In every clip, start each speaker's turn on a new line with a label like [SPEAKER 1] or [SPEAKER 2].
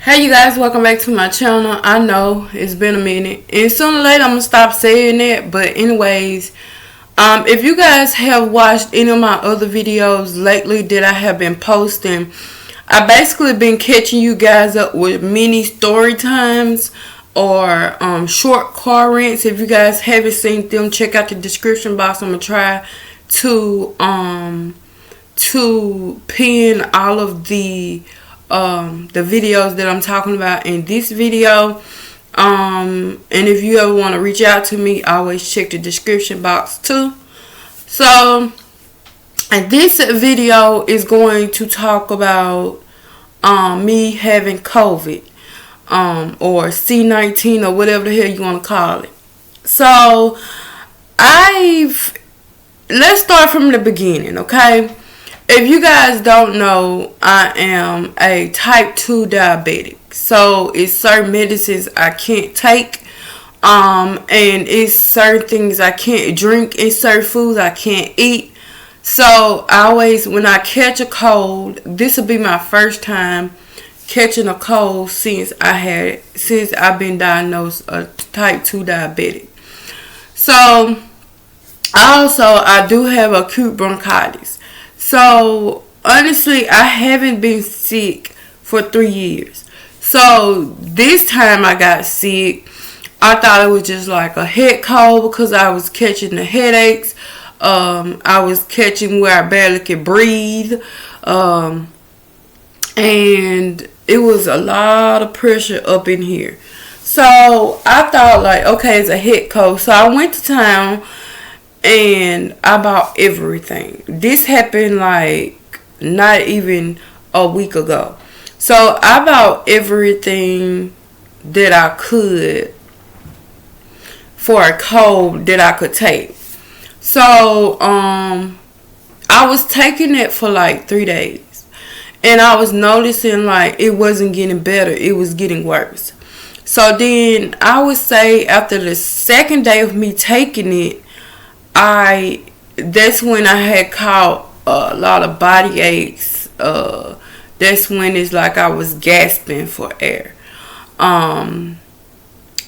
[SPEAKER 1] Hey you guys, welcome back to my channel. I know it's been a minute and sooner or later I'm gonna stop saying that, but anyways, if you guys have watched any of my other videos lately that I have been posting, I basically been catching you guys up with mini story times or short car rants. If you guys haven't seen them, check out the description box. I'm gonna try to pin all of the videos that I'm talking about in this video. And if you ever want to reach out to me, always check the description box too. So, and this video is going to talk about me having COVID, or C-19 or whatever the hell you want to call it. So, let's start from the beginning, okay? If you guys don't know, I am a type 2 diabetic. So it's certain medicines I can't take. And it's certain things I can't drink. And certain foods I can't eat. So when I catch a cold, this will be my first time catching a cold since I've been diagnosed a type 2 diabetic. So I do have acute bronchitis. So, honestly, I haven't been sick for 3 years. So, this time I got sick, I thought it was just like a head cold because I was catching the headaches. I was catching where I barely could breathe. And it was a lot of pressure up in here. So, I thought like, okay, it's a head cold. So, I went to town and I bought everything. This happened like not even a week ago. So I bought everything that I could for a cold that I could take. So I was taking it for like 3 days. And I was noticing like it wasn't getting better. It was getting worse. So then I would say after the second day of me taking it, that's when I had caught a lot of body aches. That's when it's like I was gasping for air. And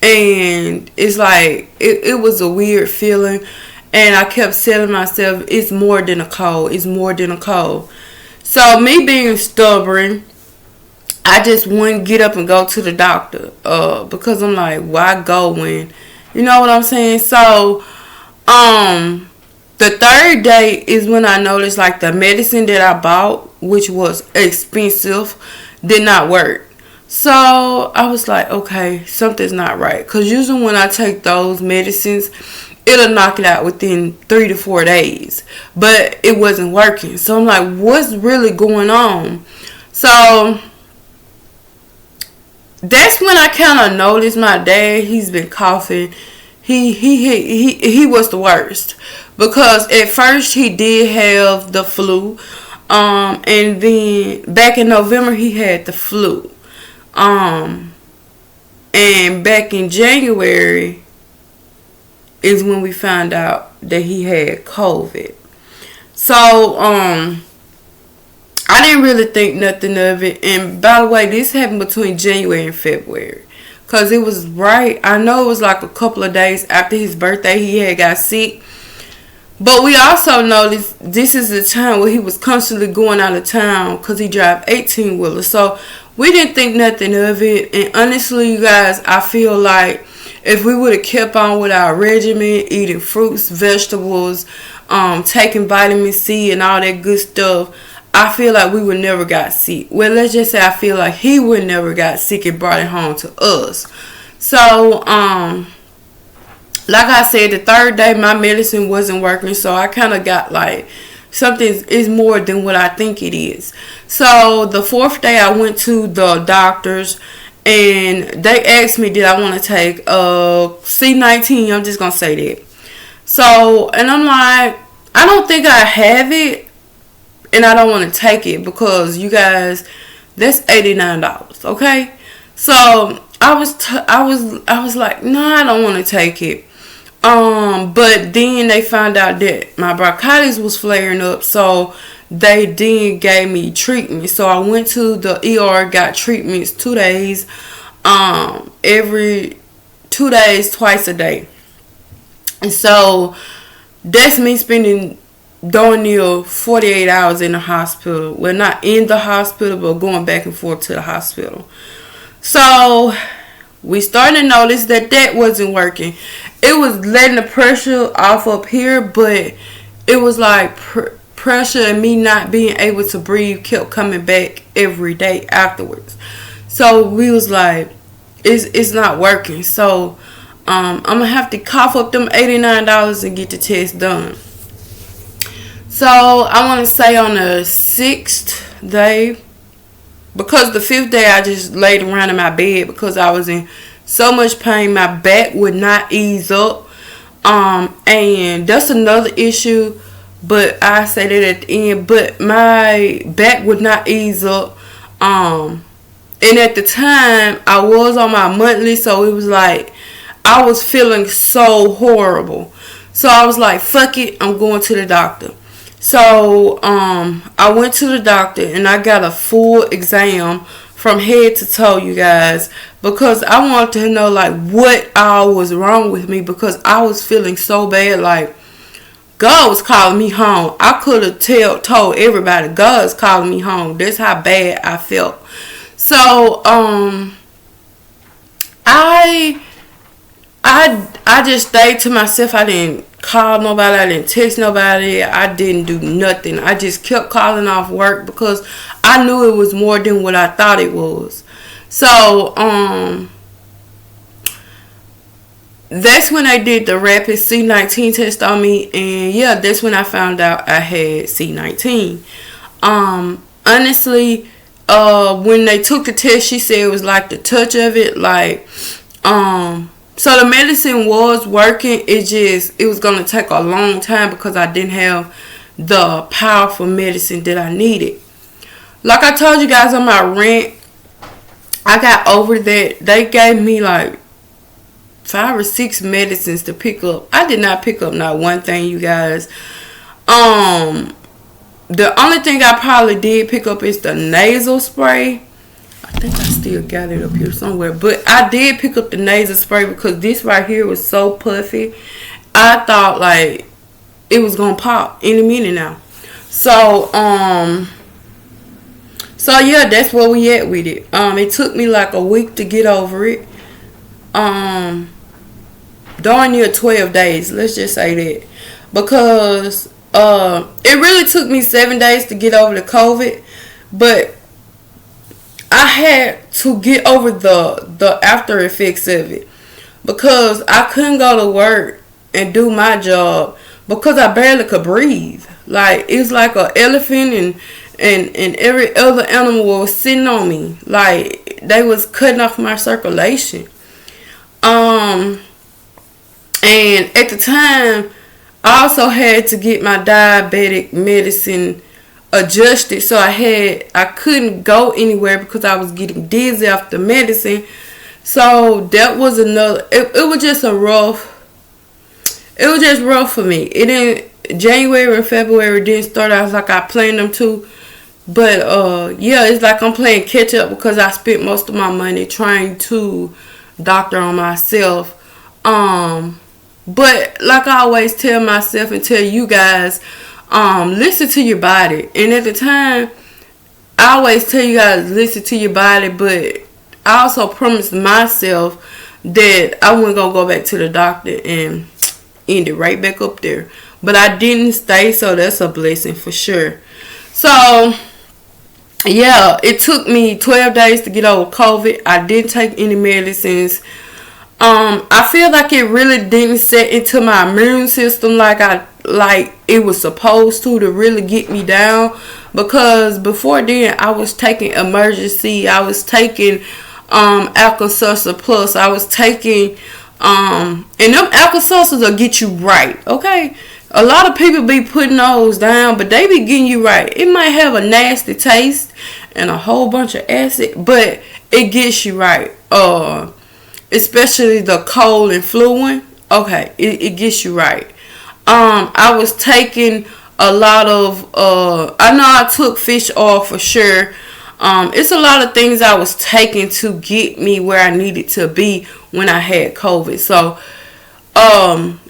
[SPEAKER 1] it's like it was a weird feeling, and I kept telling myself it's more than a cold. It's more than a cold. So me being stubborn, I just wouldn't get up and go to the doctor. Because I'm like, why go when, you know what I'm saying? So the third day is when I noticed like the medicine that I bought, which was expensive, did not work. So I was like, okay, something's not right. Because usually when I take those medicines, it'll knock it out within 3 to 4 days. But it wasn't working. So I'm like, what's really going on? So that's when I kind of noticed my dad, he's been coughing. He was the worst, because at first he did have the flu, and then back in November he had the flu, and back in January is when we found out that he had COVID. So I didn't really think nothing of it. And by the way, this happened between January and February. Because it was right, I know it was like a couple of days after his birthday he had got sick. But we also noticed this is the time where he was constantly going out of town because he drive 18-wheelers. So we didn't think nothing of it. And honestly, you guys, I feel like if we would have kept on with our regimen, eating fruits, vegetables, taking vitamin C and all that good stuff, I feel like we would never got sick. Well, let's just say I feel like he would never got sick and brought it home to us. So, like I said, the third day my medicine wasn't working. So I kind of got like something is more than what I think it is. So the fourth day I went to the doctors and they asked me did I want to take C-19. I'm just going to say that. So, and I'm like, I don't think I have it. And I don't want to take it because you guys, that's $89, okay? So I was like, no, I don't want to take it. But then they found out that my bronchitis was flaring up, so they then gave me treatment. So I went to the ER, got treatments 2 days, every 2 days, twice a day. And so that's me spending darn near 48 hours in the hospital. Well, not in the hospital, but going back and forth to the hospital. So we started to notice that wasn't working. It was letting the pressure off up here, but it was like pressure and me not being able to breathe kept coming back every day afterwards. So we was like, it's not working. So I'm gonna have to cough up them $89 and get the test done. So I want to say on the 6th day, because the 5th day I just laid around in my bed because I was in so much pain. My back would not ease up. And that's another issue, but I say that at the end. But my back would not ease up. And at the time I was on my monthly, so it was like I was feeling so horrible. So I was like, fuck it, I'm going to the doctor. So I went to the doctor and I got a full exam from head to toe, you guys, because I wanted to know like what all was wrong with me, because I was feeling so bad. Like God was calling me home. I could have told everybody God's calling me home. That's how bad I felt. So I just stayed to myself. I didn't call nobody. I didn't text nobody. I didn't do nothing. I just kept calling off work because I knew it was more than what I thought it was. So that's when I did the rapid C-19 test on me, and yeah, that's when I found out I had C-19. Honestly, when they took the test, she said it was like the touch of it, like so the medicine was working. It was gonna take a long time because I didn't have the powerful medicine that I needed. Like I told you guys on my rant, I got over that. They gave me like 5 or 6 medicines to pick up. I did not pick up not one thing, you guys. The only thing I probably did pick up is the nasal spray. I think I still got it up here somewhere. But I did pick up the nasal spray because this right here was so puffy. I thought like it was gonna pop any minute now. So yeah, that's where we at with it. It took me like a week to get over it. Darn near 12 days, let's just say that. Because it really took me 7 days to get over the COVID, but I had to get over the after effects of it, because I couldn't go to work and do my job because I barely could breathe. Like it's like an elephant and every other animal was sitting on me. Like they was cutting off my circulation. And at the time I also had to get my diabetic medicine adjusted, so I couldn't go anywhere because I was getting dizzy off the medicine. So that was another. It was just rough for me. It didn't. January and February didn't start out like I planned them to, but yeah, it's like I'm playing catch up because I spent most of my money trying to doctor on myself. But like I always tell myself and tell you guys, listen to your body. And at the time, I always tell you guys, listen to your body, but I also promised myself that I wasn't going to go back to the doctor and end it right back up there. But I didn't stay, so that's a blessing for sure. So, yeah, it took me 12 days to get over COVID. I didn't take any medicines. I feel like it really didn't set into my immune system like it was supposed to really get me down, because before then I was taking emergency, I was taking Alka-Seltzer Plus, I was taking and them Alka-Seltzers will get you right, okay? A lot of people be putting those down, but they be getting you right. It might have a nasty taste and a whole bunch of acid, but it gets you right. Especially the cold and flu one. Okay, it gets you right. I was taking a lot of I know I took fish oil for sure. It's a lot of things I was taking to get me where I needed to be when I had COVID. So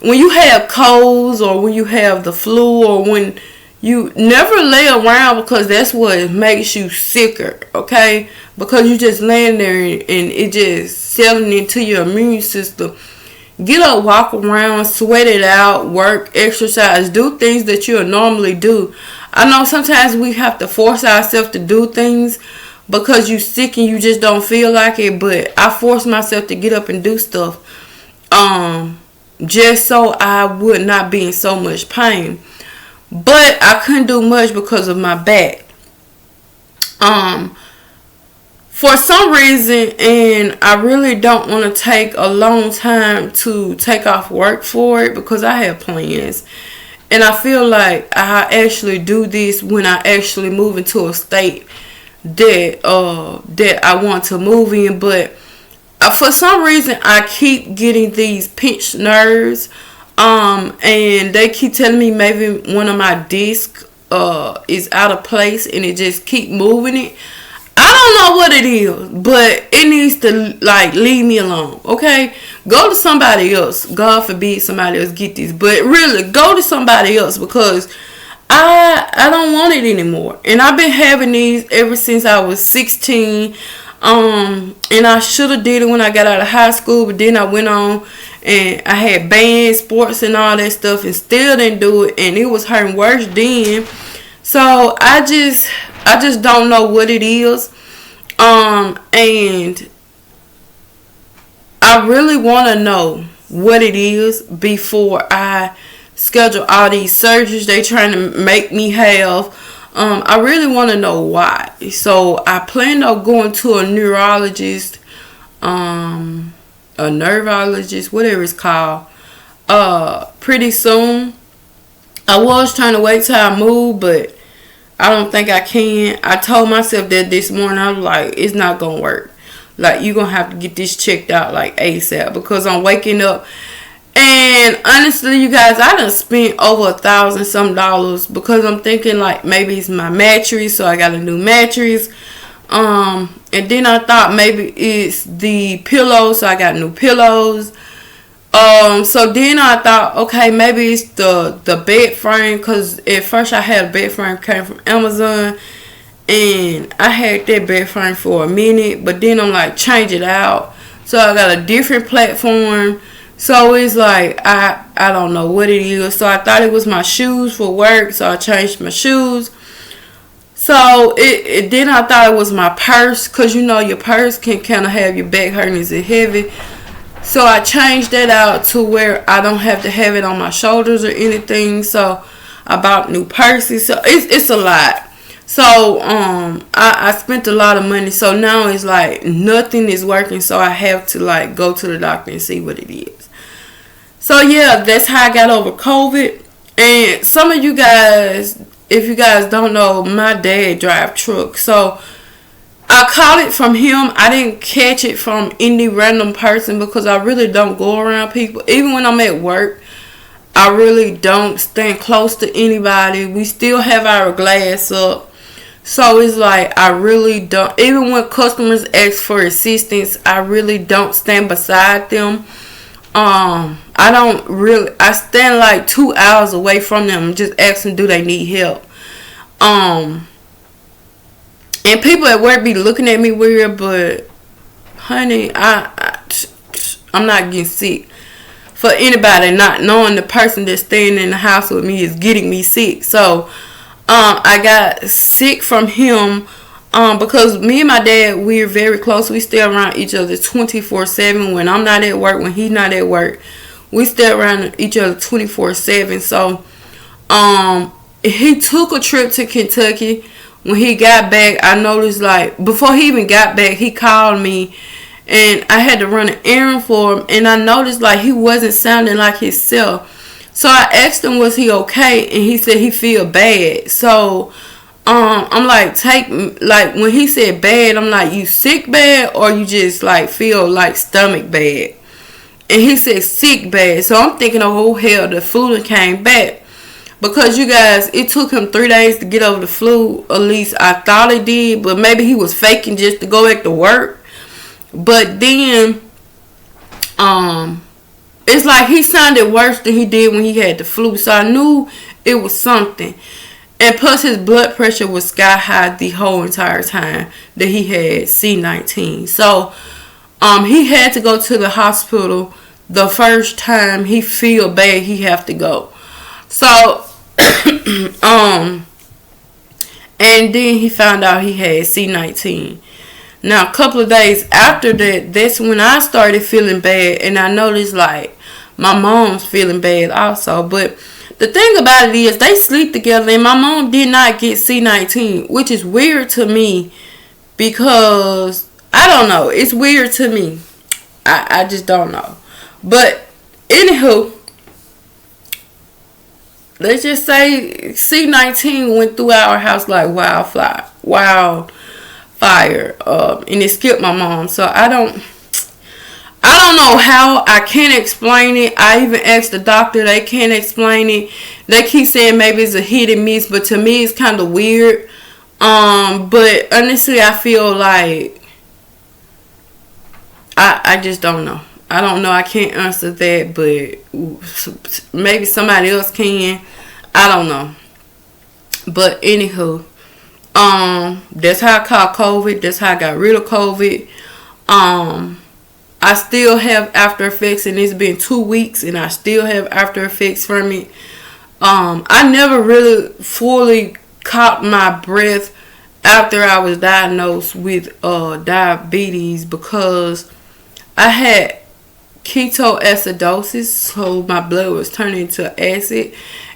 [SPEAKER 1] when you have colds or when you have the flu or when you never lay around, because that's what makes you sicker, okay? Because you just laying there and it just settling into your immune system. Get up, walk around, sweat it out, work, exercise, do things that you'll normally do. I know sometimes we have to force ourselves to do things because you're sick and you just don't feel like it, but I forced myself to get up and do stuff just so I would not be in so much pain. But I couldn't do much because of my back. For some reason, and I really don't want to take a long time to take off work for it because I have plans. And I feel like I actually do this when I actually move into a state that I want to move in. But for some reason, I keep getting these pinched nerves. And they keep telling me maybe one of my discs is out of place and it just keep moving it. I don't know what it is, but it needs to like leave me alone, okay? Go to somebody else. God forbid somebody else get this, but really go to somebody else because I don't want it anymore. And I've been having these ever since I was 16. And I should have did it when I got out of high school, but then I went on and I had band, sports and all that stuff and still didn't do it, and it was hurting worse then. So I just don't know what it is. And I really want to know what it is before I schedule all these surgeries they trying to make me have. I really want to know why. So I plan on going to a neurologist, a neurologist, whatever it's called, pretty soon. I was trying to wait till I move, but I don't think I can. I told myself that this morning. I was like, it's not going to work. Like, you're going to have to get this checked out like ASAP because I'm waking up. And honestly, you guys, I done spent over $1,000 some because I'm thinking like maybe it's my mattress, so I got a new mattress. And then I thought maybe it's the pillows, so I got new pillows. So then I thought, okay, maybe it's the bed frame, because at first I had a bed frame came from Amazon, and I had that bed frame for a minute, but then I'm like, change it out. So I got a different platform. So it's like, I don't know what it is. So I thought it was my shoes for work, so I changed my shoes. So then I thought it was my purse, because you know your purse can kind of have your back hurting, is it heavy? So I changed that out to where I don't have to have it on my shoulders or anything. So I bought new purses. So it's a lot. So I spent a lot of money. So now it's like nothing is working. So I have to like go to the doctor and see what it is. So yeah, that's how I got over COVID. And some of you guys, if you guys don't know, my dad drive truck. So I caught it from him. I didn't catch it from any random person because I really don't go around people. Even when I'm at work, I really don't stand close to anybody. We still have our glass up. So it's like I really don't. Even when customers ask for assistance, I really don't stand beside them. I don't really. I stand like 2 hours away from them, just ask them, do they need help? And people at work be looking at me weird, but honey, I'm not getting sick. For anybody not knowing the person that's staying in the house with me is getting me sick. So I got sick from him because me and my dad, we're very close. We stay around each other 24/7. When I'm not at work, when he's not at work, we stay around each other 24/7. So he took a trip to Kentucky. When he got back, I noticed, like, before he even got back, he called me, and I had to run an errand for him, and I noticed, like, he wasn't sounding like himself. So I asked him, was he okay? And he said he feel bad. So I'm like, when he said bad, I'm like, you sick bad, or you just, like, feel, like, stomach bad? And he said sick bad. So I'm thinking, oh, hell, the food came back. because you guys, it took him 3 days to get over the flu. At least I thought it did, but maybe he was faking just to go back to work. But then, it's like he sounded worse than he did when he had the flu. So I knew it was something. And plus his blood pressure was sky high the whole entire time that he had C-19. So he had to go to the hospital the first time he feel bad he have to go. So and then he found out he had C-19. Now a couple of days after that, that's when I started feeling bad, and I noticed like my mom's feeling bad also. But the thing about it is they sleep together, and my mom did not get C-19, which is weird to me because I don't know. It's weird to me. I just don't know. But anywho, let's just say C-19 went through our house like wildfire. And it skipped my mom. So I don't know how. I can't explain it. I even asked the doctor. They can't explain it. They keep saying maybe it's a hit and miss, but to me it's kind of weird. But honestly, I feel like I just don't know. I don't know. I can't answer that, but maybe somebody else can. I don't know. But anywho, that's how I caught COVID. That's how I got rid of COVID. I still have after effects, and it's been 2 weeks, and I still have after effects from it. I never really fully caught my breath after I was diagnosed with diabetes, because I had ketoacidosis, so my blood was turning into acid,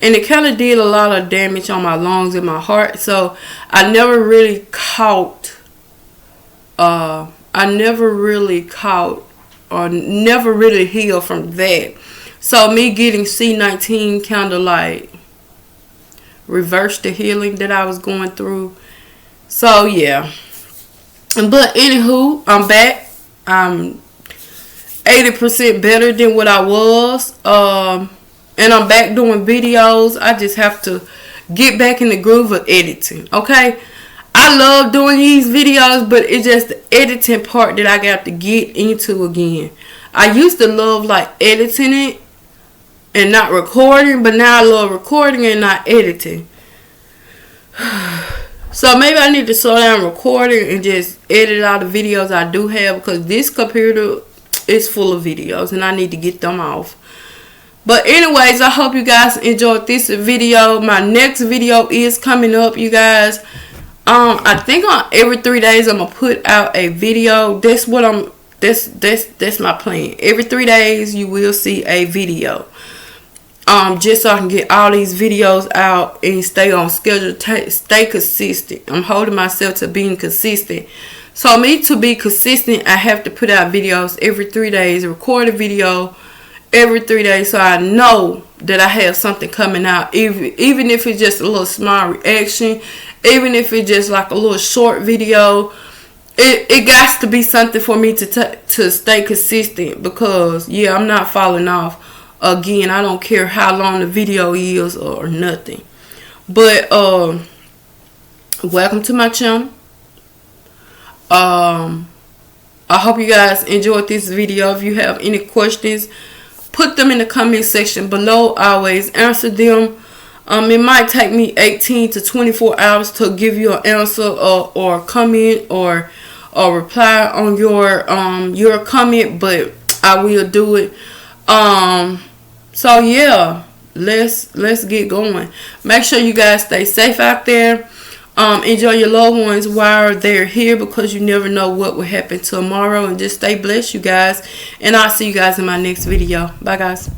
[SPEAKER 1] and it kind of did a lot of damage on my lungs and my heart. So I never really caught or never really healed from that. So me getting C-19 kind of like reversed the healing that I was going through. So yeah. But anywho, I'm back. I'm 80% better than what I was. And I'm back doing videos. I just have to get back in the groove of editing. Okay? I love doing these videos, but it's just the editing part that I got to get into again. I used to love like editing it and not recording, but now I love recording and not editing. So maybe I need to slow down recording and just edit all the videos I do have, because this computer is full of videos and I need to get them off. But anyways, I hope you guys enjoyed this video. My next video is coming up, you guys. I think on every 3 days I'm gonna put out a video. That's what that's my plan. Every 3 days you will see a video. Just so I can get all these videos out and stay on schedule, stay consistent. I'm holding myself to being consistent. So me to be consistent, I have to put out videos every 3 days, record a video every 3 days, so I know that I have something coming out, even if it's just a little small reaction, even if it's just like a little short video. It got to be something for me to stay consistent, because yeah, I'm not falling off. Again, I don't care how long the video is or nothing. But welcome to my channel. I hope you guys enjoyed this video. If you have any questions, put them in the comment section below. I always answer them. It might take me 18 to 24 hours to give you an answer or comment or reply on your comment, but I will do it. So yeah, let's get going. Make sure you guys stay safe out there. Enjoy your loved ones while they're here, because you never know what will happen tomorrow. And just stay blessed, you guys. And I'll see you guys in my next video. Bye, guys.